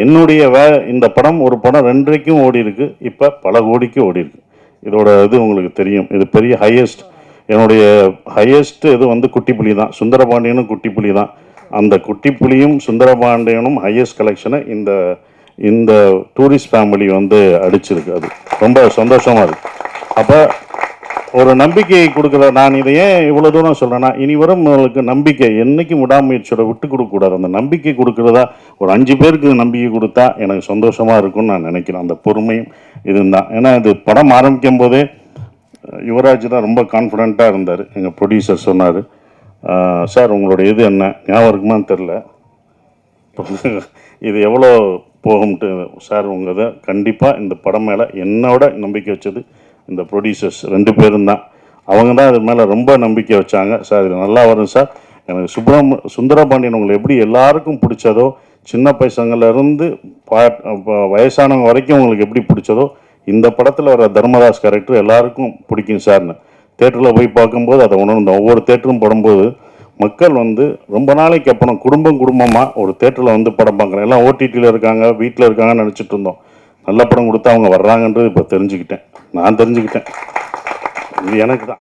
என்னுடைய இந்த படம் ஒரு படம் 2.5க்கும் ஓடி இருக்கு, இப்போ பல கோடிக்கு ஓடி இருக்கு. இதோட இது உங்களுக்கு தெரியும். இது பெரிய ஹையஸ்ட், என்னுடைய ஹையஸ்ட் இது வந்து குட்டிப்புலி தான். சுந்தரபாண்டியனும் குட்டிப்புலி தான். அந்த குட்டிப்புலியும் சுந்தரபாண்டியனும் ஹையஸ்ட் கலெக்ஷனை இந்த இந்த டூரிஸ்ட் ஃபேமிலி வந்து அடிச்சிருக்கு. அது ரொம்ப சந்தோஷமாக இருக்குது. அப்போ ஒரு நம்பிக்கையை கொடுக்குற, நான் இதை ஏன் இவ்வளோ தூரம் சொல்கிறேன்னா, இனி வரும் உங்களுக்கு நம்பிக்கை என்றைக்கும் விடாமுயற்சியோட விட்டு கொடுக்கக்கூடாது. அந்த நம்பிக்கை கொடுக்குறதா ஒரு 5 பேருக்கு நம்பிக்கை கொடுத்தா எனக்கு சந்தோஷமாக இருக்கும்னு நான் நினைக்கிறேன். அந்த பொறுமையும் இதுதான். ஏன்னா இது படம் ஆரம்பிக்கும் போதே யுவராஜ் தான் ரொம்ப கான்ஃபிடெண்ட்டாக இருந்தார். எங்கள் ப்ரொடியூசர் சொன்னார், சார் உங்களுடைய இது என்ன ஞாபகம் இருக்குமான்னு தெரில, இது எவ்வளோ போகும்ட்டு. சார் உங்கள் இதை கண்டிப்பாக இந்த படம் மேலே என்னோட நம்பிக்கை வச்சது இந்த ப்ரொடியூசர்ஸ் 2 பேரும் தான். அவங்க தான் அது மேலே ரொம்ப நம்பிக்கை வச்சாங்க. சார் இது நல்லா வரும் சார். எனக்கு சுந்தரபாண்டியன் உங்களுக்கு எப்படி எல்லாருக்கும் பிடிச்சதோ, சின்ன பசங்கள்லேருந்து வயசானவங்க வரைக்கும் உங்களுக்கு எப்படி பிடிச்சதோ, இந்த படத்தில் வர தர்மதாஸ் கேரக்டர் எல்லாருக்கும் பிடிக்கும் சார்னு தேட்டரில் போய் பார்க்கும்போது அதை உணர்ந்தோம். ஒவ்வொரு தேட்டரும் படும்போது மக்கள் வந்து ரொம்ப நாளைக்கு அப்புறம் குடும்பமாக ஒரு தேட்டரில் வந்து படம் பார்க்குறேன். எல்லாம் ஓடிடியில் இருக்காங்க, வீட்டில் இருக்காங்கன்னு நினச்சிட்டு இருந்தோம். நல்ல படம் கொடுத்தா அவங்க வர்றாங்கன்றது இப்போ தெரிஞ்சுக்கிட்டேன். நான் தெரிஞ்சுக்கிட்டேன். இது எனக்கு தான்.